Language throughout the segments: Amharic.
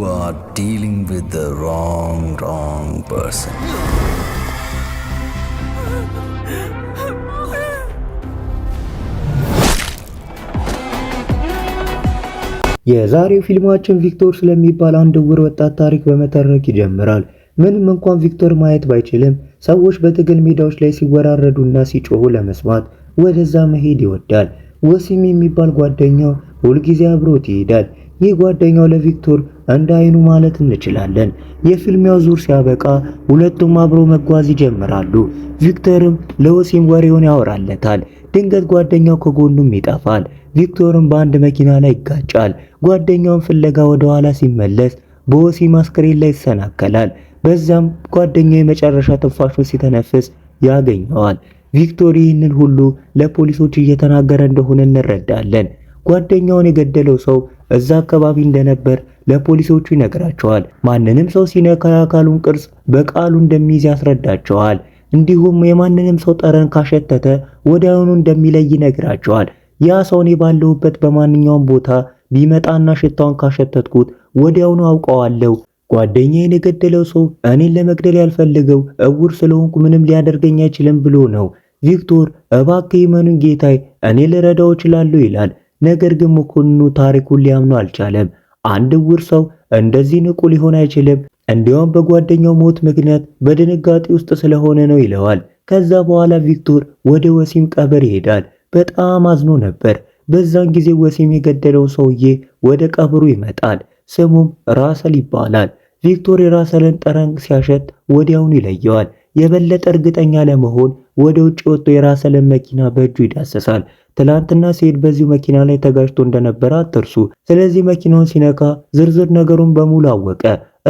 are dealing with the wrong person. የዛሬው ፊልማችን ቪክቶር ስለሚባል አንድ ዕውር ወጣት ታሪክ በመተረክ ይጀምራል። ምንም እንኳን ቪክቶር ማየት ባይችልም ሰዎች በትግል ሜዳዎች ላይ ሲወራረዱና ሲጮሁ ለመስማት ወደዛ መሄድ ይወዳል። ወሲም የሚባል ጓደኛው ሁልጊዜ አብሮት ይሄዳል። ይህ ጓደኛው ለቪክቶር እንደ አይኑ ማለት እንችላለን። የፊልሚያው ዙር ሲያበቃ ሁለቱም አብሮ መጓዝ ይጀምራሉ። ቪክቶርም ለወሲም ወሬውን ያወራለታል። ድንገት ጓደኛው ከጎኑም ይጠፋል። ቪክቶርም በአንድ መኪና ላይ ይጋጫል። ጓደኛውን ፍለጋ ወደ ኋላ ሲመለስ በወሲም አስክሬን ላይ ይሰናከላል። በዛም ጓደኛው የመጨረሻ ትንፋሹን ሲተነፍስ ያገኘዋል። ቪክቶር ይህንን ሁሉ ለፖሊሶች እየተናገረ እንደሆነ እንረዳለን። ጓደኛውን የገደለው ሰው እዛ አካባቢ እንደነበር ለፖሊሶቹ ይነግራቸዋል። ማንንም ሰው ሲነካ የአካሉን ቅርጽ በቃሉ እንደሚይዝ ያስረዳቸዋል። እንዲሁም የማንንም ሰው ጠረን ካሸተተ ወዲያውኑ እንደሚለይ ይነግራቸዋል። ያ ሰው እኔ ባለሁበት በማንኛውም ቦታ ቢመጣና ሽታውን ካሸተትኩት ወዲያውኑ አውቀዋለሁ። ጓደኛዬን የገደለው ሰው እኔን ለመግደል ያልፈልገው ዕውር ስለሆንኩ ምንም ሊያደርገኝ አይችልም ብሎ ነው። ቪክቶር እባክህ ይመኑኝ ጌታዬ፣ እኔ ልረዳው እችላለሁ ይላል። ነገር ግን መኮንኑ ታሪኩን ሊያምኑ አልቻለም። አንድ ዕውር ሰው እንደዚህ ንቁ ሊሆን አይችልም፣ እንዲያውም በጓደኛው ሞት ምክንያት በድንጋጤ ውስጥ ስለሆነ ነው ይለዋል። ከዛ በኋላ ቪክቶር ወደ ወሲም ቀብር ይሄዳል። በጣም አዝኖ ነበር። በዛን ጊዜ ወሲም የገደለው ሰውዬ ወደ ቀብሩ ይመጣል። ስሙም ራሰል ይባላል። ቪክቶር የራሰልን ጠረን ሲያሸት ወዲያውኑ ይለየዋል። የበለጠ እርግጠኛ ለመሆን ወደ ውጭ ወጥቶ የራሰልን መኪና በእጁ ይዳሰሳል። ትላንትና ሲሄድ በዚሁ መኪና ላይ ተጋጭቶ እንደነበረ አትርሱ። ስለዚህ መኪናውን ሲነካ ዝርዝር ነገሩን በሙሉ አወቀ።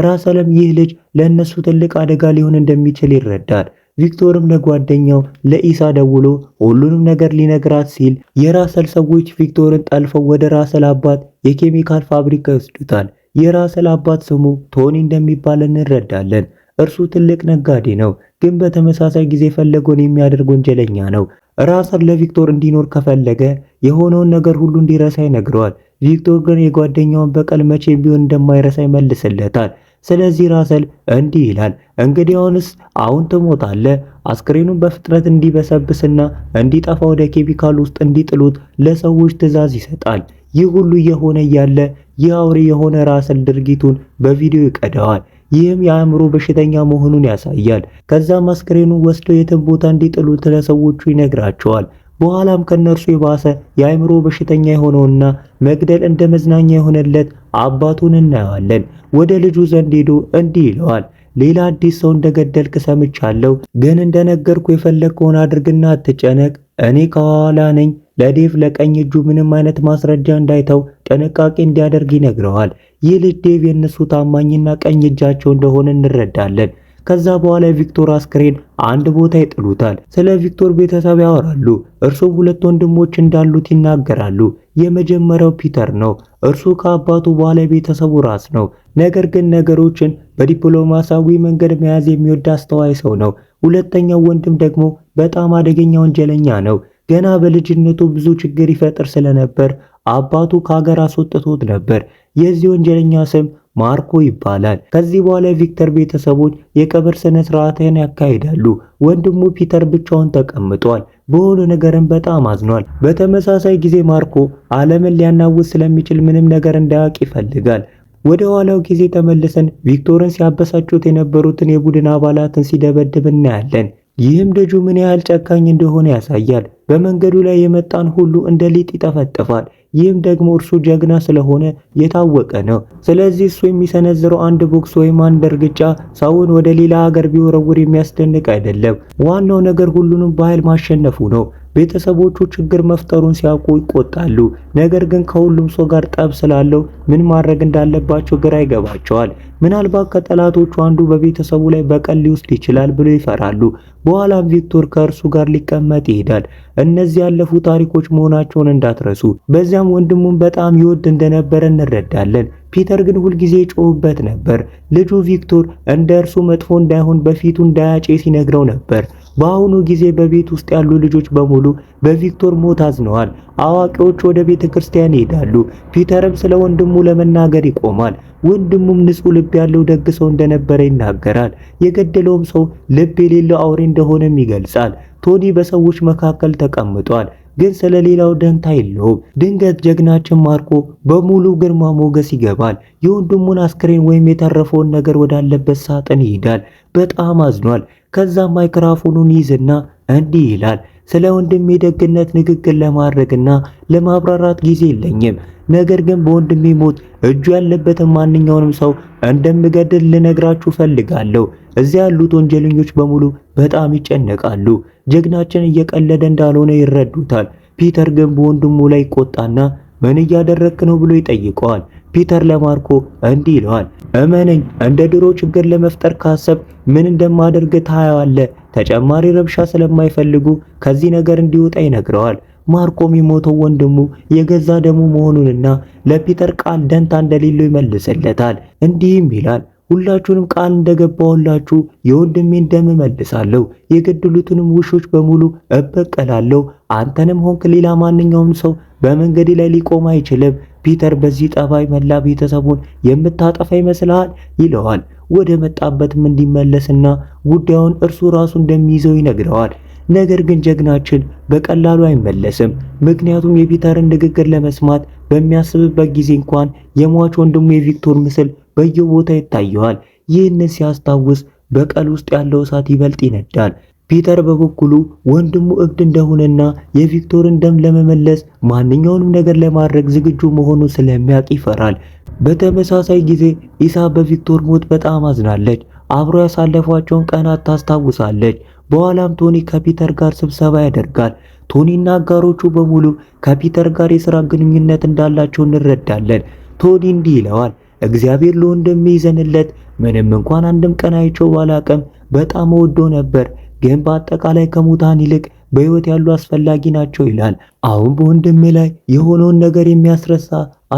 ራሰልም ይህ ልጅ ለእነሱ ትልቅ አደጋ ሊሆን እንደሚችል ይረዳል። ቪክቶርም ለጓደኛው ለኢሳ ደውሎ ሁሉንም ነገር ሊነግራት ሲል የራሰል ሰዎች ቪክቶርን ጠልፈው ወደ ራሰል አባት የኬሚካል ፋብሪካ ይወስዱታል። የራሰል አባት ስሙ ቶኒ እንደሚባል እንረዳለን። እርሱ ትልቅ ነጋዴ ነው፣ ግን በተመሳሳይ ጊዜ ፈለገውን የሚያደርግ ወንጀለኛ ነው። ራሰል ለቪክቶር እንዲኖር ከፈለገ የሆነውን ነገር ሁሉ እንዲረሳ ይነግረዋል። ቪክቶር ግን የጓደኛውን በቀል መቼም ቢሆን እንደማይረሳ ይመልስለታል። ስለዚህ ራሰል እንዲህ ይላል፣ እንግዲያውንስ አሁን ትሞታለህ። አስክሬኑን በፍጥነት እንዲበሰብስና እንዲጠፋ ወደ ኬሚካል ውስጥ እንዲጥሉት ለሰዎች ትዕዛዝ ይሰጣል። ይህ ሁሉ እየሆነ እያለ ይህ አውሬ የሆነ ራሰል ድርጊቱን በቪዲዮ ይቀዳዋል። ይህም የአእምሮ በሽተኛ መሆኑን ያሳያል። ከዛም አስክሬኑን ወስደው የትም ቦታ እንዲጥሉት ለሰዎቹ ይነግራቸዋል። በኋላም ከነርሱ የባሰ የአእምሮ በሽተኛ የሆነውና መግደል እንደ መዝናኛ የሆነለት አባቱን እናየዋለን። ወደ ልጁ ዘንድ ሄዶ እንዲህ ይለዋል፣ ሌላ አዲስ ሰው እንደገደልክ ሰምቻለሁ፣ ግን እንደነገርኩ የፈለግከውን አድርግና አትጨነቅ። እኔ ከኋላ ነኝ። ለዴቭ ለቀኝ እጁ ምንም አይነት ማስረጃ እንዳይተው ጥንቃቄ እንዲያደርግ ይነግረዋል። ይህ ልጅ ዴቭ የነሱ ታማኝና ቀኝ እጃቸው እንደሆነ እንረዳለን። ከዛ በኋላ የቪክቶር አስክሬን አንድ ቦታ ይጥሉታል። ስለ ቪክቶር ቤተሰብ ያወራሉ። እርሱም ሁለት ወንድሞች እንዳሉት ይናገራሉ። የመጀመሪያው ፒተር ነው። እርሱ ከአባቱ በኋላ የቤተሰቡ ራስ ነው። ነገር ግን ነገሮችን በዲፕሎማሲያዊ መንገድ መያዝ የሚወድ አስተዋይ ሰው ነው። ሁለተኛው ወንድም ደግሞ በጣም አደገኛ ወንጀለኛ ነው። ገና በልጅነቱ ብዙ ችግር ይፈጥር ስለነበር አባቱ ከሀገር አስወጥቶት ነበር። የዚህ ወንጀለኛ ስም ማርኮ ይባላል። ከዚህ በኋላ የቪክተር ቤተሰቦች የቀብር ስነ ስርዓትን ያካሂዳሉ። ወንድሙ ፒተር ብቻውን ተቀምጧል። በሆነ ነገርም በጣም አዝኗል። በተመሳሳይ ጊዜ ማርኮ ዓለምን ሊያናውጥ ስለሚችል ምንም ነገር እንዳያውቅ ይፈልጋል። ወደ ኋላው ጊዜ ተመልሰን ቪክቶርን ሲያበሳጩት የነበሩትን የቡድን አባላትን ሲደበድብ እናያለን። ይህም ልጁ ምን ያህል ጨካኝ እንደሆነ ያሳያል። በመንገዱ ላይ የመጣን ሁሉ እንደ ሊጥ ይጠፈጥፋል። ይህም ደግሞ እርሱ ጀግና ስለሆነ የታወቀ ነው። ስለዚህ እሱ የሚሰነዝረው አንድ ቦክስ ወይም አንድ እርግጫ ሰውን ወደ ሌላ ሀገር ቢወረውር የሚያስደንቅ አይደለም። ዋናው ነገር ሁሉንም በኃይል ማሸነፉ ነው። ቤተሰቦቹ ችግር መፍጠሩን ሲያውቁ ይቆጣሉ። ነገር ግን ከሁሉም ሰው ጋር ጠብ ስላለው ምን ማድረግ እንዳለባቸው ግራ ይገባቸዋል። ምናልባት ከጠላቶቹ አንዱ በቤተሰቡ ላይ በቀል ሊወስድ ይችላል ብሎ ይፈራሉ። በኋላም ቪክቶር ከእርሱ ጋር ሊቀመጥ ይሄዳል። እነዚህ ያለፉ ታሪኮች መሆናቸውን እንዳትረሱ። በዚያም ወንድሙን በጣም ይወድ እንደነበረ እንረዳለን። ፒተር ግን ሁልጊዜ ጮህበት ነበር። ልጁ ቪክቶር እንደ እርሱ መጥፎ እንዳይሆን በፊቱ እንዳያጨስ ይነግረው ነበር። በአሁኑ ጊዜ በቤት ውስጥ ያሉ ልጆች በሙሉ በቪክቶር ሞት አዝነዋል። አዋቂዎች ወደ ቤተ ክርስቲያን ይሄዳሉ። ፒተርም ስለ ወንድሙ ለመናገር ይቆማል። ወንድሙም ንጹህ ልብ ያለው ደግ ሰው እንደነበረ ይናገራል። የገደለውም ሰው ልብ የሌለው አውሬ እንደሆነም ይገልጻል። ቶኒ በሰዎች መካከል ተቀምጧል፣ ግን ስለሌላው ደንታ የለውም። ድንገት ጀግናችን ማርኮ በሙሉ ግርማ ሞገስ ይገባል። የወንድሙን አስክሬን ወይም የተረፈውን ነገር ወዳለበት ሳጥን ይሄዳል። በጣም አዝኗል። ከዛም ማይክሮፎኑን ይዝና እንዲህ ይላል። ስለ ወንድሜ ደግነት ንግግር ለማድረግና ለማብራራት ጊዜ የለኝም። ነገር ግን በወንድሜ ሞት እጁ ያለበትን ማንኛውንም ሰው እንደምገድል ልነግራችሁ ፈልጋለሁ። እዚያ ያሉት ወንጀለኞች በሙሉ በጣም ይጨነቃሉ። ጀግናችን እየቀለደ እንዳልሆነ ይረዱታል። ፒተር ግን በወንድሙ ላይ ቆጣና ምን እያደረክ ነው ብሎ ይጠይቀዋል። ፒተር ለማርኮ እንዲህ ይለዋል፣ እመነኝ፣ እንደ ድሮ ችግር ለመፍጠር ካሰብ ምን እንደማደርግ ታያዋለህ። ተጨማሪ ረብሻ ስለማይፈልጉ ከዚህ ነገር እንዲወጣ ይነግረዋል። ማርኮም የሞተው ወንድሙ የገዛ ደሙ መሆኑንና ለፒተር ቃል ደንታ እንደሌለው ይመልስለታል። እንዲህም ይላል፣ ሁላችሁንም ቃል እንደገባሁላችሁ የወንድሜን ደም እመልሳለሁ። የገደሉትንም ውሾች በሙሉ እበቀላለሁ። አንተንም ሆንክ ሌላ ማንኛውም ሰው በመንገድ ላይ ሊቆም አይችልም። ፒተር በዚህ ጠባይ መላ ቤተሰቡን የምታጠፋ ይመስልሃል? ይለዋል። ወደ መጣበትም እንዲመለስና ጉዳዩን እርሱ ራሱ እንደሚይዘው ይነግረዋል። ነገር ግን ጀግናችን በቀላሉ አይመለስም። ምክንያቱም የፒተርን ንግግር ለመስማት በሚያስብበት ጊዜ እንኳን የሟች ወንድሙ የቪክቶር ምስል በየቦታው ይታየዋል። ይህንን ሲያስታውስ በቀል ውስጥ ያለው እሳት ይበልጥ ይነዳል። ፒተር በበኩሉ ወንድሙ እብድ እንደሆነና የቪክቶርን ደም ለመመለስ ማንኛውንም ነገር ለማድረግ ዝግጁ መሆኑን ስለሚያውቅ ይፈራል። በተመሳሳይ ጊዜ ኢሳ በቪክቶር ሞት በጣም አዝናለች። አብሮ ያሳለፏቸውን ቀናት ታስታውሳለች። በኋላም ቶኒ ከፒተር ጋር ስብሰባ ያደርጋል። ቶኒና አጋሮቹ በሙሉ ከፒተር ጋር የሥራ ግንኙነት እንዳላቸው እንረዳለን። ቶኒ እንዲህ ይለዋል፣ እግዚአብሔር ለወንድሜ ይዘንለት። ምንም እንኳን አንድም ቀን አይቼው ባላቅም በጣም ወዶ ነበር፣ ግን በአጠቃላይ ከሙታን ይልቅ በሕይወት ያሉ አስፈላጊ ናቸው ይላል። አሁን በወንድሜ ላይ የሆነውን ነገር የሚያስረሳ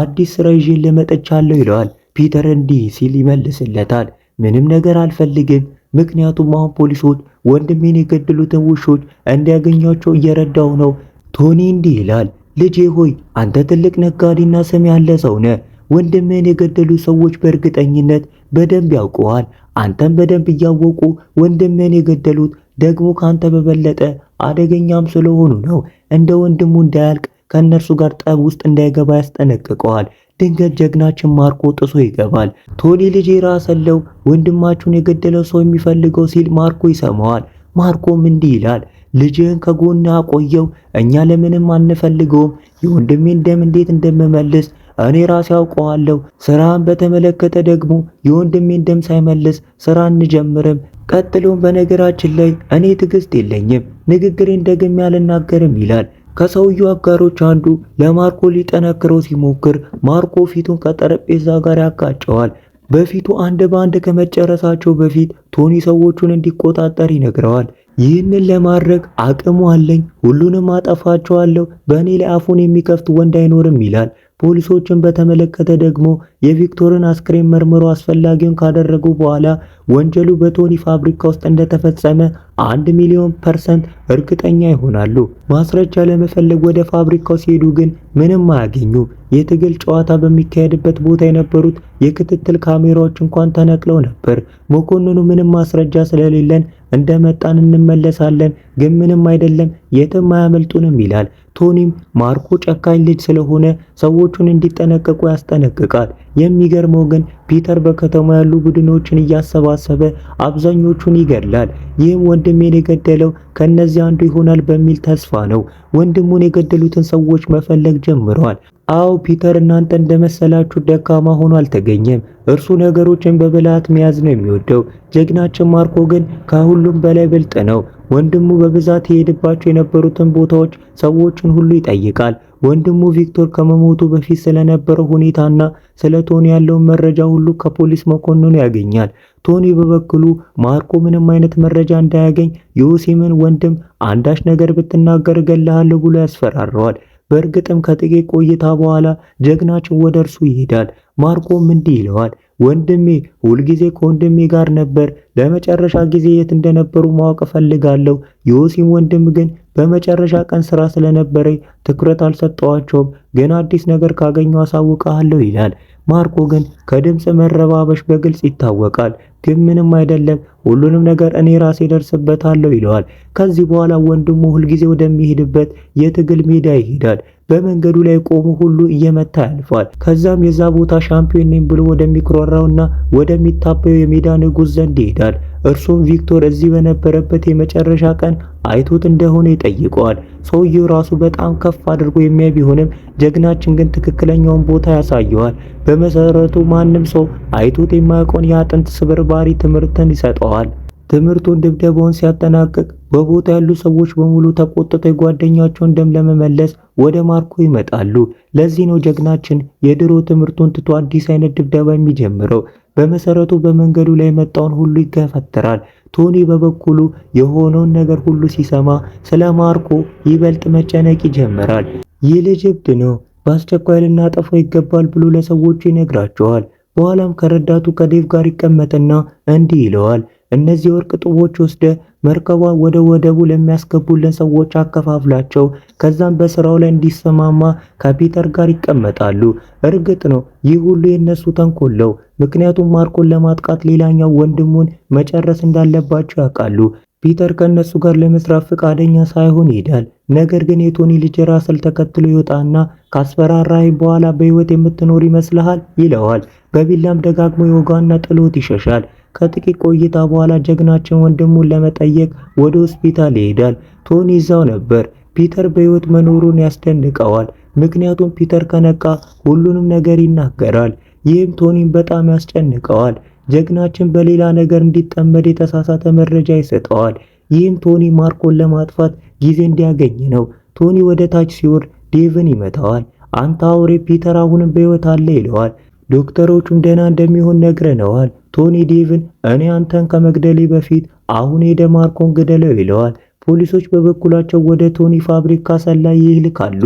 አዲስ ስራ ይዤ ልመጥቻለሁ ይለዋል። ፒተር እንዲህ ሲል ይመልስለታል፣ ምንም ነገር አልፈልግም፣ ምክንያቱም አሁን ፖሊሶች ወንድሜን የገደሉትን ውሾች እንዲያገኟቸው እየረዳው ነው። ቶኒ እንዲህ ይላል፣ ልጄ ሆይ አንተ ትልቅ ነጋዴና ስም ያለ ሰው ነህ። ወንድምህን የገደሉ ሰዎች በእርግጠኝነት በደንብ ያውቀዋል። አንተም በደንብ እያወቁ ወንድምህን የገደሉት ደግሞ ካንተ በበለጠ አደገኛም ስለሆኑ ነው። እንደ ወንድሙ እንዳያልቅ ከእነርሱ ጋር ጠብ ውስጥ እንዳይገባ ያስጠነቅቀዋል። ድንገት ጀግናችን ማርኮ ጥሶ ይገባል። ቶኒ ልጄ ራሰለው ወንድማችሁን የገደለው ሰው የሚፈልገው ሲል ማርኮ ይሰማዋል። ማርኮም እንዲህ ይላል፣ ልጅህን ከጎን አቆየው፣ እኛ ለምንም አንፈልገውም። የወንድሜን ደም እንዴት እንደምመልስ እኔ ራሴ አውቀዋለሁ። ስራን በተመለከተ ደግሞ የወንድሜን ደም ሳይመልስ ስራ እንጀምርም። ቀጥሎም በነገራችን ላይ እኔ ትዕግስት የለኝም፣ ንግግሬን ደግሜ አልናገርም ይላል። ከሰውየው አጋሮች አንዱ ለማርኮ ሊጠነክረው ሲሞክር ማርኮ ፊቱን ከጠረጴዛ ጋር ያጋጨዋል። በፊቱ አንድ በአንድ ከመጨረሳቸው በፊት ቶኒ ሰዎቹን እንዲቆጣጠር ይነግረዋል። ይህንን ለማድረግ አቅሙ አለኝ፣ ሁሉንም አጠፋቸዋለሁ፣ በእኔ ላይ አፉን የሚከፍት ወንድ አይኖርም ይላል። ፖሊሶችን በተመለከተ ደግሞ የቪክቶርን አስክሬን መርምሮ አስፈላጊውን ካደረጉ በኋላ ወንጀሉ በቶኒ ፋብሪካ ውስጥ እንደተፈጸመ 1,000,000% እርግጠኛ ይሆናሉ። ማስረጃ ለመፈለግ ወደ ፋብሪካው ሲሄዱ ግን ምንም አያገኙም። የትግል ጨዋታ በሚካሄድበት ቦታ የነበሩት የክትትል ካሜራዎች እንኳን ተነቅለው ነበር። መኮንኑ ምንም ማስረጃ ስለሌለን እንደመጣን እንመለሳለን፣ ግን ምንም አይደለም፣ የትም አያመልጡንም ይላል። ቶኒም ማርኮ ጨካኝ ልጅ ስለሆነ ሰዎቹን እንዲጠነቀቁ ያስጠነቅቃል። የሚገርመው ግን ፒተር በከተማ ያሉ ቡድኖችን እያሰባሰበ አብዛኞቹን ይገድላል። ይህም ወንድሜን የገደለው ከነዚህ አንዱ ይሆናል በሚል ተስፋ ነው። ወንድሙን የገደሉትን ሰዎች መፈለግ ጀምረዋል። አዎ ፒተር እናንተ እንደመሰላችሁ ደካማ ሆኖ አልተገኘም። እርሱ ነገሮችን በብልሃት መያዝ ነው የሚወደው። ጀግናችን ማርኮ ግን ከሁሉም በላይ ብልጥ ነው። ወንድሙ በብዛት የሄድባቸው የነበሩትን ቦታዎች ሰዎችን ሁሉ ይጠይቃል። ወንድሙ ቪክቶር ከመሞቱ በፊት ስለነበረው ሁኔታና ስለ ቶኒ ያለውን መረጃ ሁሉ ከፖሊስ መኮንኑ ያገኛል። ቶኒ በበኩሉ ማርኮ ምንም አይነት መረጃ እንዳያገኝ የዮሴምን ወንድም አንዳች ነገር ብትናገር እገልሃለሁ ብሎ ያስፈራረዋል። በእርግጥም ከጥቂት ቆይታ በኋላ ጀግናችን ወደ እርሱ ይሄዳል። ማርኮም እንዲህ ይለዋል፣ ወንድሜ ሁልጊዜ ከወንድሜ ጋር ነበር። ለመጨረሻ ጊዜ የት እንደነበሩ ማወቅ እፈልጋለሁ። ዮሲም ወንድም ግን በመጨረሻ ቀን ስራ ስለነበረኝ ትኩረት አልሰጠዋቸውም። ግን አዲስ ነገር ካገኘው አሳውቅሃለሁ ይላል። ማርኮ ግን ከድምፅ መረባበሽ በግልጽ ይታወቃል። ግን ምንም አይደለም፣ ሁሉንም ነገር እኔ ራሴ ደርስበታለሁ ይለዋል። ከዚህ በኋላ ወንድሙ ሁልጊዜ ወደሚሄድበት የትግል ሜዳ ይሄዳል። በመንገዱ ላይ ቆሙ ሁሉ እየመታ ያልፋል። ከዛም የዛ ቦታ ሻምፒዮን ነኝ ብሎ ወደሚኩራራውና ወደሚታበየው የሜዳ ንጉሥ ዘንድ ይሄዳል። እርሱም ቪክቶር እዚህ በነበረበት የመጨረሻ ቀን አይቶት እንደሆነ ይጠይቀዋል። ሰውየው ራሱ በጣም ከፍ አድርጎ የሚያይ ቢሆንም ጀግናችን ግን ትክክለኛውን ቦታ ያሳየዋል። በመሰረቱ ማንም ሰው አይቶት የማያውቀውን የአጥንት ስብርባሪ ትምህርትን ይሰጠዋል። ትምህርቱን ድብደባውን ሲያጠናቅቅ በቦታ ያሉ ሰዎች በሙሉ ተቆጥተው የጓደኛቸውን ደም ለመመለስ ወደ ማርኮ ይመጣሉ። ለዚህ ነው ጀግናችን የድሮ ትምህርቱን ትቶ አዲስ አይነት ድብደባ የሚጀምረው። በመሰረቱ በመንገዱ ላይ የመጣውን ሁሉ ይገፈትራል። ቶኒ በበኩሉ የሆነውን ነገር ሁሉ ሲሰማ ስለ ማርኮ ይበልጥ መጨነቅ ይጀምራል። ይህ ልጅ እብድ ነው፣ በአስቸኳይ ልናጠፋው ይገባል ብሎ ለሰዎቹ ይነግራቸዋል። በኋላም ከረዳቱ ከዴቭ ጋር ይቀመጥና እንዲህ ይለዋል፣ እነዚህ ወርቅ ጡቦች ወስደ መርከቧ ወደ ወደቡ ለሚያስገቡልን ሰዎች አከፋፍላቸው። ከዛም በስራው ላይ እንዲሰማማ ከፒተር ጋር ይቀመጣሉ። እርግጥ ነው ይህ ሁሉ የነሱ ተንኮል ነው፣ ምክንያቱም ማርኮን ለማጥቃት ሌላኛው ወንድሙን መጨረስ እንዳለባቸው ያውቃሉ። ፒተር ከነሱ ጋር ለመስራት ፈቃደኛ ሳይሆን ይሄዳል። ነገር ግን የቶኒ ልጅ ራስል ተከትሎ ይወጣና ካስፈራራይ በኋላ በህይወት የምትኖር ይመስልሃል ይለዋል። በቢላም ደጋግሞ ይወጋና ጥሎት ይሸሻል። ከጥቂት ቆይታ በኋላ ጀግናችን ወንድሙን ለመጠየቅ ወደ ሆስፒታል ይሄዳል። ቶኒ እዛው ነበር። ፒተር በህይወት መኖሩን ያስደንቀዋል። ምክንያቱም ፒተር ከነቃ ሁሉንም ነገር ይናገራል። ይህም ቶኒን በጣም ያስጨንቀዋል። ጀግናችን በሌላ ነገር እንዲጠመድ የተሳሳተ መረጃ ይሰጠዋል። ይህም ቶኒ ማርኮን ለማጥፋት ጊዜ እንዲያገኝ ነው። ቶኒ ወደ ታች ሲወርድ ዴቭን ይመታዋል። አንተ አውሬ፣ ፒተር አሁንም በህይወት አለ ይለዋል። ዶክተሮቹም ደህና እንደሚሆን ነግረነዋል። ቶኒ ዴቭን እኔ አንተን ከመግደሌ በፊት አሁን ሄደ ማርኮን ግደለው ይለዋል። ፖሊሶች በበኩላቸው ወደ ቶኒ ፋብሪካ ሰላይ ይልካሉ።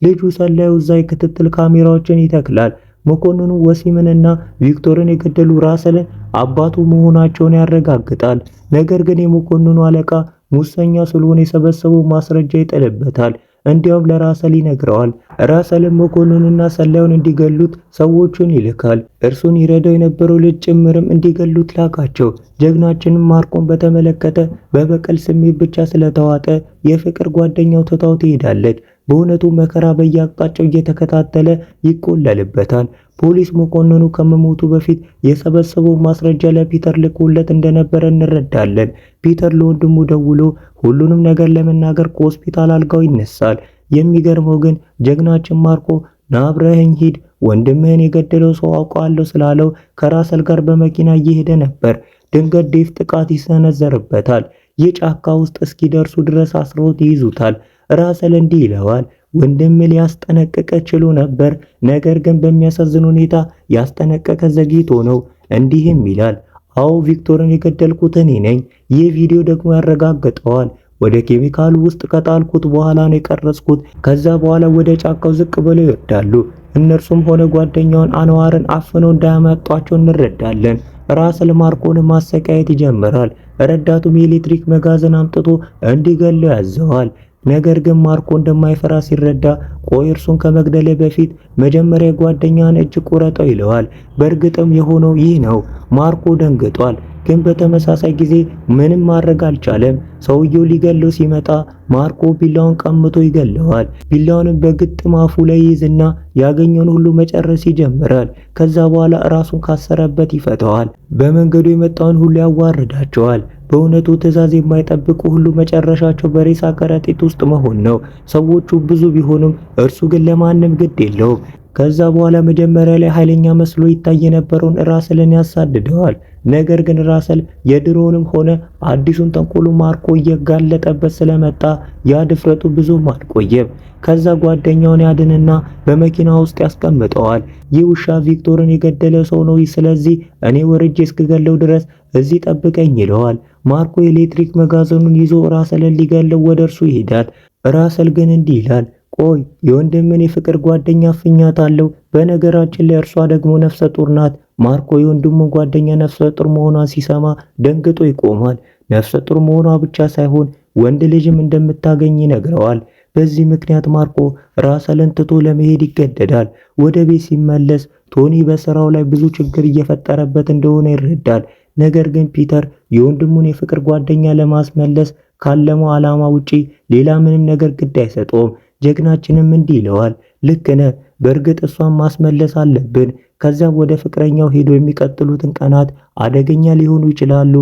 ልጁ ሰላዩ እዛ የክትትል ካሜራዎችን ይተክላል። መኮንኑ ወሲምንና ቪክቶርን የገደሉ ራስልን አባቱ መሆናቸውን ያረጋግጣል። ነገር ግን የመኮንኑ አለቃ ሙሰኛ ስለሆነ የሰበሰበው ማስረጃ ይጥልበታል። እንዲያውም ለራሰል ይነግረዋል። ራሰልም መኮንኑና ሰላዩን እንዲገሉት ሰዎቹን ይልካል። እርሱን ይረዳው የነበረው ልጅ ጭምርም እንዲገሉት ላካቸው። ጀግናችንም ማርኮን በተመለከተ በበቀል ስሜት ብቻ ስለተዋጠ የፍቅር ጓደኛው ትታው ትሄዳለች። በእውነቱ መከራ በየአቅጣጫው እየተከታተለ ይቆለልበታል። ፖሊስ መኮንኑ ከመሞቱ በፊት የሰበሰበው ማስረጃ ለፒተር ልኮለት እንደነበረ እንረዳለን። ፒተር ለወንድሙ ደውሎ ሁሉንም ነገር ለመናገር ከሆስፒታል አልጋው ይነሳል። የሚገርመው ግን ጀግናችን ማርኮ ና አብረኸኝ ሂድ፣ ወንድምህን የገደለው ሰው አውቀዋለሁ ስላለው ከራሰል ጋር በመኪና እየሄደ ነበር። ድንገት ዴቭ ጥቃት ይሰነዘርበታል። የጫካ ውስጥ እስኪደርሱ ድረስ አስረውት ይይዙታል። ራሰል እንዲህ ይለዋል፣ ወንድም ሊያስጠነቅቀ ችሎ ነበር፣ ነገር ግን በሚያሳዝን ሁኔታ ያስጠነቀቀ ዘግይቶ ነው። እንዲህም ይላል፣ አዎ ቪክቶርን የገደልኩት እኔ ነኝ። ይህ ቪዲዮ ደግሞ ያረጋግጠዋል። ወደ ኬሚካሉ ውስጥ ከጣልኩት በኋላ ነው የቀረጽኩት። ከዛ በኋላ ወደ ጫካው ዝቅ ብለው ይወርዳሉ። እነርሱም ሆነ ጓደኛውን አንዋርን አፍነው እንዳያመጧቸው እንረዳለን። ራሰል ማርኮን ማሰቃየት ይጀምራል። ረዳቱም የኤሌክትሪክ መጋዘን አምጥቶ እንዲገለው ያዘዋል። ነገር ግን ማርኮ እንደማይፈራ ሲረዳ ቆይ እርሱን ከመግደል በፊት መጀመሪያ ጓደኛን እጅ ቁረጠው ይለዋል። በእርግጥም የሆነው ይህ ነው። ማርኮ ደንግጧል፣ ግን በተመሳሳይ ጊዜ ምንም ማድረግ አልቻለም። ሰውየው ሊገለው ሲመጣ ማርኮ ቢላውን ቀምቶ ይገለዋል። ቢላውንም በግጥም አፉ ላይ ይዝና ያገኘውን ሁሉ መጨረስ ይጀምራል። ከዛ በኋላ ራሱን ካሰረበት ይፈታዋል። በመንገዱ የመጣውን ሁሉ ያዋርዳቸዋል። በእውነቱ ትዕዛዝ የማይጠብቁ ሁሉ መጨረሻቸው በሬሳ ከረጢት ውስጥ መሆን ነው። ሰዎቹ ብዙ ቢሆኑም እርሱ ግን ለማንም ግድ የለውም። ከዛ በኋላ መጀመሪያ ላይ ኃይለኛ መስሎ ይታይ የነበረውን ራሰልን ያሳድደዋል። ነገር ግን ራሰል የድሮውንም ሆነ አዲሱን ተንኮሉ ማርኮ እየጋለጠበት ስለመጣ ያ ድፍረቱ ብዙም አልቆየም። ከዛ ጓደኛውን ያድንና በመኪና ውስጥ ያስቀምጠዋል። ይህ ውሻ ቪክቶርን የገደለ ሰው ነው፣ ስለዚህ እኔ ወርጄ እስክገለው ድረስ እዚህ ጠብቀኝ ይለዋል። ማርኮ የኤሌክትሪክ መጋዘኑን ይዞ ራሰልን ሊገለው ወደ እርሱ ይሄዳል። ራሰል ግን እንዲህ ይላል፣ ቆይ የወንድምን የፍቅር ጓደኛ አፍኛታለሁ። በነገራችን ላይ እርሷ ደግሞ ነፍሰ ጡር ናት። ማርኮ የወንድሙን ጓደኛ ነፍሰ ጡር መሆኗን ሲሰማ ደንግጦ ይቆማል። ነፍሰ ጡር መሆኗ ብቻ ሳይሆን ወንድ ልጅም እንደምታገኝ ይነግረዋል። በዚህ ምክንያት ማርኮ ራሰልን ትቶ ለመሄድ ይገደዳል። ወደ ቤት ሲመለስ ቶኒ በስራው ላይ ብዙ ችግር እየፈጠረበት እንደሆነ ይረዳል። ነገር ግን ፒተር የወንድሙን የፍቅር ጓደኛ ለማስመለስ ካለመው ዓላማ ውጪ ሌላ ምንም ነገር ግድ አይሰጠውም። ጀግናችንም እንዲህ ይለዋል፣ ልክ ነህ፣ በእርግጥ እሷን ማስመለስ አለብን። ከዚያም ወደ ፍቅረኛው ሄዶ የሚቀጥሉትን ቀናት አደገኛ ሊሆኑ ይችላሉ።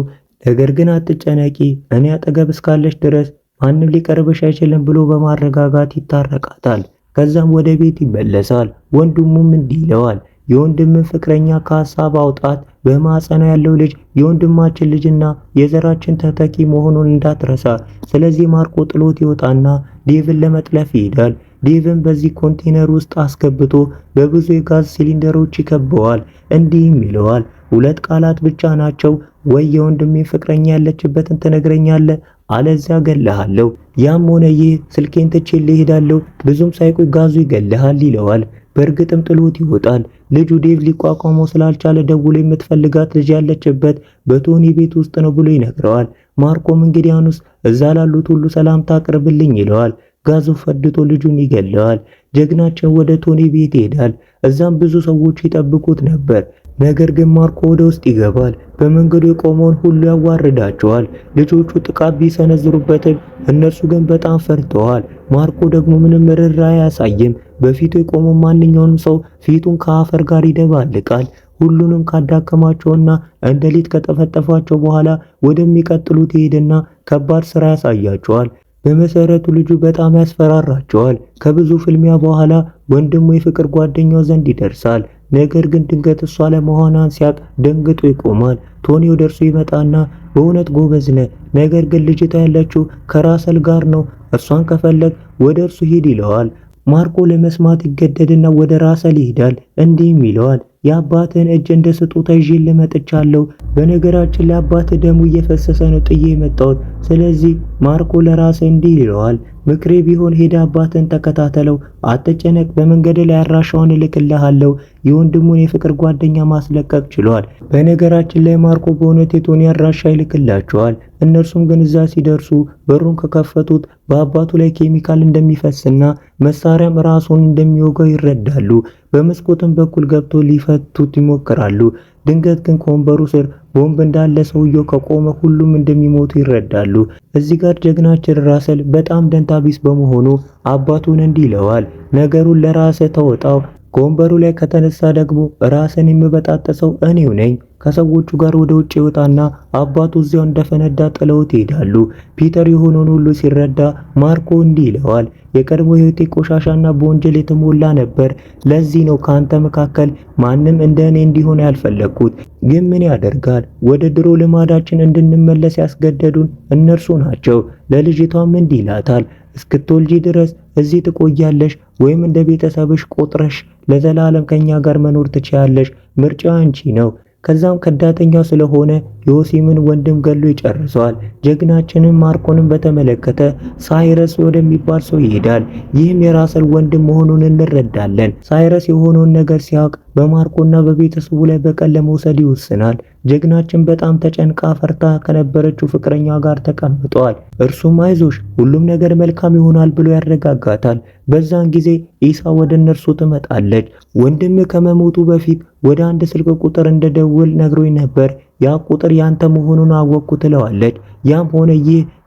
ነገር ግን አትጨነቂ፣ እኔ አጠገብ እስካለች ድረስ ማንም ሊቀርብሽ አይችልም ብሎ በማረጋጋት ይታረቃታል። ከዛም ወደ ቤት ይመለሳል። ወንድሙም እንዲህ ይለዋል፣ የወንድምን ፍቅረኛ ከሀሳብ አውጣት። በማህፀኗ ያለው ልጅ የወንድማችን ልጅና የዘራችን ተተኪ መሆኑን እንዳትረሳ። ስለዚህ ማርኮ ጥሎት ይወጣና ዴቭን ለመጥለፍ ይሄዳል። ዴቭን በዚህ ኮንቴነር ውስጥ አስገብቶ በብዙ የጋዝ ሲሊንደሮች ይከበዋል። እንዲህም ይለዋል፣ ሁለት ቃላት ብቻ ናቸው፣ ወይ የወንድሜ ፍቅረኛ ያለችበትን ትነግረኛለህ፣ አለዚያ ገለሃለሁ። ያም ሆነ ይህ ስልኬን ትቼ ልሄዳለሁ። ብዙም ሳይቆይ ጋዙ ይገልሃል ይለዋል። በእርግጥም ጥሎት ይወጣል። ልጁ ዴቭ ሊቋቋመው ስላልቻለ ደውሎ የምትፈልጋት ልጅ ያለችበት በቶኒ ቤት ውስጥ ነው ብሎ ይነግረዋል። ማርኮም እንግዲያኑስ እዛ ላሉት ሁሉ ሰላምታ አቅርብልኝ ይለዋል። ጋዙ ፈድቶ ልጁን ይገለዋል። ጀግናችን ወደ ቶኒ ቤት ይሄዳል። እዛም ብዙ ሰዎች ይጠብቁት ነበር። ነገር ግን ማርኮ ወደ ውስጥ ይገባል። በመንገዱ የቆመውን ሁሉ ያዋርዳቸዋል። ልጆቹ ጥቃት ቢሰነዝሩበትም እነርሱ ግን በጣም ፈርተዋል። ማርኮ ደግሞ ምንም ርኅራኄ አያሳይም። በፊቱ የቆመው ማንኛውንም ሰው ፊቱን ከአፈር ጋር ይደባልቃል። ሁሉንም ካዳከማቸውና እንደ ሊጥ ከጠፈጠፋቸው በኋላ ወደሚቀጥሉት ይሄድና ከባድ ስራ ያሳያቸዋል። በመሰረቱ ልጁ በጣም ያስፈራራቸዋል። ከብዙ ፍልሚያ በኋላ ወንድሙ የፍቅር ጓደኛው ዘንድ ይደርሳል። ነገር ግን ድንገት እሷ ለመሆኗን ሲያቅ ደንግጦ ይቆማል። ቶኒ ወደ እርሱ ይመጣና በእውነት ጎበዝ ነህ፣ ነገር ግን ልጅቷ ያለችው ከራሰል ጋር ነው፣ እርሷን ከፈለግ ወደ እርሱ ሂድ ይለዋል። ማርኮ ለመስማት ይገደድና ወደ ራሰል ይሄዳል። እንዲህም ይለዋል፣ የአባትህን እጅ እንደ ስጦታ ይዤልህ መጥቻለሁ። በነገራችን ላይ አባትህ ደሙ እየፈሰሰ ነው ጥዬ የመጣሁት። ስለዚህ ማርኮ ለራስህ እንዲህ ይለዋል፣ ምክሬ ቢሆን ሄደ አባትህን ተከታተለው፣ አትጨነቅ፣ በመንገድ ላይ አድራሻውን እልክልሃለሁ። የወንድሙን የፍቅር ጓደኛ ማስለቀቅ ችሏል። በነገራችን ላይ ማርኮ በእውነት የቶኒ አድራሻ ይልክላቸዋል። እነርሱም ግን እዛ ሲደርሱ በሩን ከከፈቱት በአባቱ ላይ ኬሚካል እንደሚፈስና መሳሪያም ራሱን እንደሚወጋው ይረዳሉ። በመስኮትም በኩል ገብቶ ሊፈቱት ይሞክራሉ። ድንገት ግን ከወንበሩ ስር ቦምብ እንዳለ ሰውየው ከቆመ ሁሉም እንደሚሞቱ ይረዳሉ። እዚህ ጋር ጀግናችን ራሰል በጣም ደንታቢስ በመሆኑ አባቱን እንዲህ ይለዋል፣ ነገሩን ለራስህ ተወጣው። ከወንበሩ ላይ ከተነሳ ደግሞ ራስን የምበጣጠሰው እኔው ነኝ። ከሰዎቹ ጋር ወደ ውጭ ይወጣና አባቱ እዚያው እንደፈነዳ ጥለውት ይሄዳሉ። ፒተር የሆነውን ሁሉ ሲረዳ ማርኮ እንዲህ ይለዋል፣ የቀድሞ ህይወቴ ቆሻሻና በወንጀል የተሞላ ነበር። ለዚህ ነው ካንተ መካከል ማንም እንደኔ እንዲሆን ያልፈለግኩት። ግን ምን ያደርጋል፣ ወደ ድሮ ልማዳችን እንድንመለስ ያስገደዱን እነርሱ ናቸው። ለልጅቷም እንዲህ ይላታል፣ እስክትወልጂ ድረስ እዚህ ትቆያለሽ ወይም እንደ ቤተሰብሽ ቆጥረሽ ለዘላለም ከኛ ጋር መኖር ትችያለሽ። ምርጫው አንቺ ነው። ከዛም ከዳተኛው ስለሆነ ዮሴምን ወንድም ገሎ ይጨርሰዋል። ጀግናችንን ማርኮንም በተመለከተ ሳይረስ ወደሚባል ሰው ይሄዳል። ይህም የራሰል ወንድም መሆኑን እንረዳለን። ሳይረስ የሆነውን ነገር ሲያውቅ በማርኮና በቤተሰቡ ላይ በቀል ለመውሰድ ይወስናል። ጀግናችን በጣም ተጨንቃ ፈርታ ከነበረችው ፍቅረኛ ጋር ተቀምጧል። እርሱም አይዞሽ ሁሉም ነገር መልካም ይሆናል ብሎ ያረጋጋታል። በዛን ጊዜ ኢሳ ወደ እነርሱ ትመጣለች። ወንድም ከመሞቱ በፊት ወደ አንድ ስልክ ቁጥር እንደደውል ነግሮኝ ነበር፣ ያ ቁጥር ያንተ መሆኑን አወቅኩ ትለዋለች። ያም ሆነ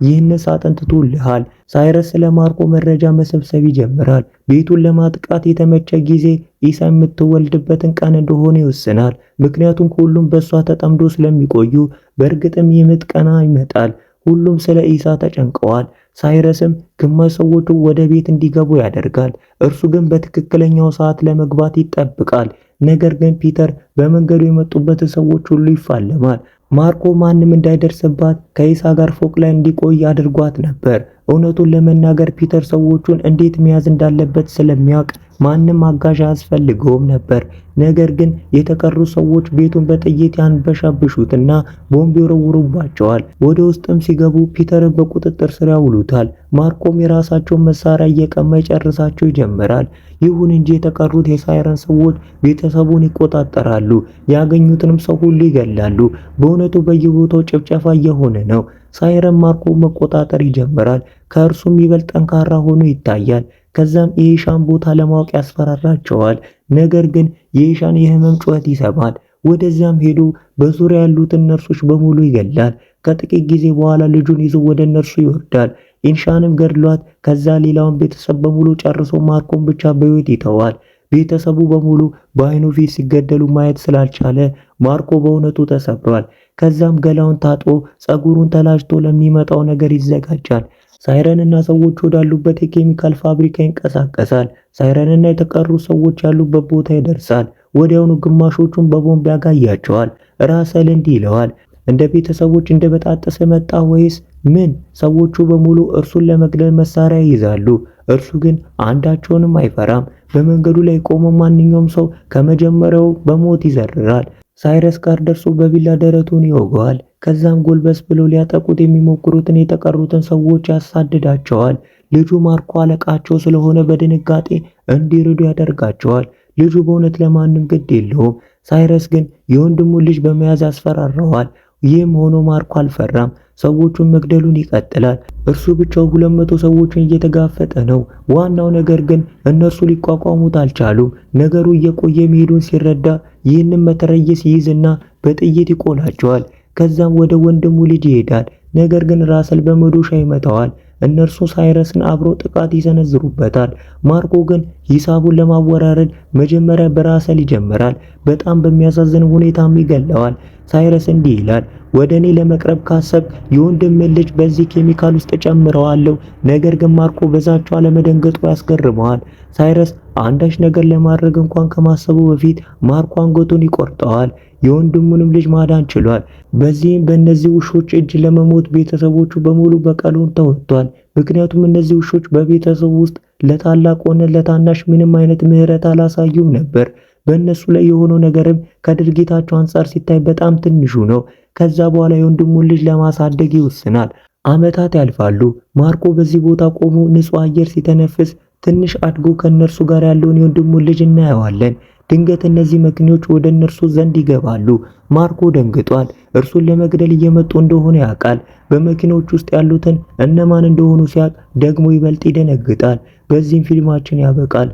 ይህን ሳጥን ትቶልሃል። ሳይረስ ለማርኮ መረጃ መሰብሰብ ይጀምራል። ቤቱን ለማጥቃት የተመቸ ጊዜ ኢሳ የምትወልድበትን ቀን እንደሆነ ይወስናል። ምክንያቱም ሁሉም በእሷ ተጠምዶ ስለሚቆዩ በእርግጥም የምጥ ቀና ይመጣል። ሁሉም ስለ ኢሳ ተጨንቀዋል። ሳይረስም ግማሽ ሰዎቹ ወደ ቤት እንዲገቡ ያደርጋል። እርሱ ግን በትክክለኛው ሰዓት ለመግባት ይጠብቃል። ነገር ግን ፒተር በመንገዱ የመጡበትን ሰዎች ሁሉ ይፋለማል። ማርኮ ማንም እንዳይደርስባት ከኢሳ ጋር ፎቅ ላይ እንዲቆይ አድርጓት ነበር። እውነቱን ለመናገር ፒተር ሰዎቹን እንዴት መያዝ እንዳለበት ስለሚያውቅ ማንም አጋዥ አያስፈልገውም ነበር። ነገር ግን የተቀሩ ሰዎች ቤቱን በጥይት ያንበሻብሹትና ቦምብ ይወረውሩባቸዋል። ወደ ውስጥም ሲገቡ ፒተርን በቁጥጥር ስር ያውሉታል። ማርኮም የራሳቸውን መሳሪያ እየቀማ ይጨርሳቸው ይጀምራል። ይሁን እንጂ የተቀሩት የሳይረን ሰዎች ቤተሰቡን ይቆጣጠራሉ። ያገኙትንም ሰው ሁሉ ይገላሉ። በእውነቱ በየቦታው ጭፍጨፋ እየሆነ ነው። ሳይረን ማርኮ መቆጣጠር ይጀምራል። ከእርሱም ይበልጥ ጠንካራ ሆኖ ይታያል። ከዛም የኢሻን ቦታ ለማወቅ ያስፈራራቸዋል። ነገር ግን የኢሻን የህመም ጩኸት ይሰማል። ወደዚያም ሄዶ በዙሪያ ያሉትን ነርሶች በሙሉ ይገላል። ከጥቂት ጊዜ በኋላ ልጁን ይዞ ወደ እነርሱ ይወርዳል። ኢሻንም ገድሏት ከዛ ሌላውን ቤተሰብ በሙሉ ጨርሶ ማርኮን ብቻ በህይወት ይተዋል። ቤተሰቡ በሙሉ በአይኑ ፊት ሲገደሉ ማየት ስላልቻለ ማርኮ በእውነቱ ተሰብሯል። ከዛም ገላውን ታጥቦ ጸጉሩን ተላጭቶ ለሚመጣው ነገር ይዘጋጃል። ሳይረንና ሰዎች ወዳሉበት የኬሚካል ፋብሪካ ይንቀሳቀሳል። ሳይረንና የተቀሩ ሰዎች ያሉበት ቦታ ይደርሳል። ወዲያውኑ ግማሾቹን በቦምብ ያጋያቸዋል። ራሰል እንዲህ ይለዋል፣ እንደ ቤተሰቦች እንደበጣጠሰ መጣ ወይስ ምን? ሰዎቹ በሙሉ እርሱን ለመግደል መሳሪያ ይይዛሉ። እርሱ ግን አንዳቸውንም አይፈራም። በመንገዱ ላይ ቆሞ ማንኛውም ሰው ከመጀመሪያው በሞት ይዘርራል። ሳይረስ ጋር ደርሶ በቢላ ደረቱን ይወገዋል። ከዛም ጎልበስ ብለው ሊያጠቁት የሚሞክሩትን የተቀሩትን ሰዎች ያሳድዳቸዋል። ልጁ ማርኮ አለቃቸው ስለሆነ በድንጋጤ እንዲርዱ ያደርጋቸዋል። ልጁ በእውነት ለማንም ግድ የለውም። ሳይረስ ግን የወንድሙን ልጅ በመያዝ ያስፈራረዋል። ይህም ሆኖ ማርኮ አልፈራም። ሰዎቹን መግደሉን ይቀጥላል። እርሱ ብቻው 200 ሰዎችን እየተጋፈጠ ነው። ዋናው ነገር ግን እነርሱ ሊቋቋሙት አልቻሉም። ነገሩ እየቆየ መሄዱን ሲረዳ ይህንን መተረየስ ይይዝና በጥይት ይቆላቸዋል። ከዛም ወደ ወንድሙ ልጅ ይሄዳል። ነገር ግን ራሰል በመዶሻ ይመታዋል። እነርሱ ሳይረስን አብሮ ጥቃት ይሰነዝሩበታል። ማርኮ ግን ሂሳቡን ለማወራረድ መጀመሪያ በራሰል ይጀምራል። በጣም በሚያሳዝን ሁኔታም ይገለዋል። ሳይረስ እንዲህ ይላል፣ ወደ እኔ ለመቅረብ ካሰብ የወንድምን ልጅ በዚህ ኬሚካል ውስጥ ጨምረዋለሁ። ነገር ግን ማርኮ በዛቸው አለመደንገጡ ያስገርመዋል። ሳይረስ አንዳች ነገር ለማድረግ እንኳን ከማሰቡ በፊት ማርኮ አንገቱን ይቆርጠዋል። የወንድሙንም ልጅ ማዳን ችሏል። በዚህም በእነዚህ ውሾች እጅ ለመሞት ቤተሰቦቹ በሙሉ በቀሉን ተወጥቷል። ምክንያቱም እነዚህ ውሾች በቤተሰቡ ውስጥ ለታላቅ ሆነ ለታናሽ ምንም አይነት ምህረት አላሳዩም ነበር። በእነሱ ላይ የሆነው ነገርም ከድርጊታቸው አንጻር ሲታይ በጣም ትንሹ ነው። ከዛ በኋላ የወንድሙን ልጅ ለማሳደግ ይወስናል። ዓመታት ያልፋሉ። ማርኮ በዚህ ቦታ ቆሞ ንጹህ አየር ሲተነፍስ ትንሽ አድጎ ከነርሱ ጋር ያለውን የወንድሙን ልጅ እናየዋለን። ድንገት እነዚህ መኪኖች ወደ እነርሱ ዘንድ ይገባሉ። ማርኮ ደንግጧል። እርሱን ለመግደል እየመጡ እንደሆነ ያውቃል። በመኪኖች ውስጥ ያሉትን እነማን እንደሆኑ ሲያውቅ ደግሞ ይበልጥ ይደነግጣል። በዚህም ፊልማችን ያበቃል።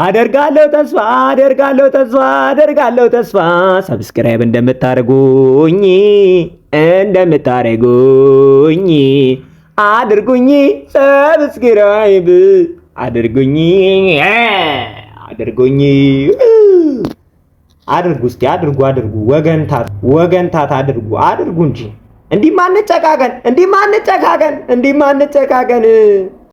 አደርጋለሁ ተስፋ ሰብስክራይብ እንደምታደርጉኝ አድርጉኝ። ሰብስክራይብ አድርጉኝ። እስቲ አድርጉ። ወገንታት አድርጉ እንጂ እንዲህ ማንጨካከን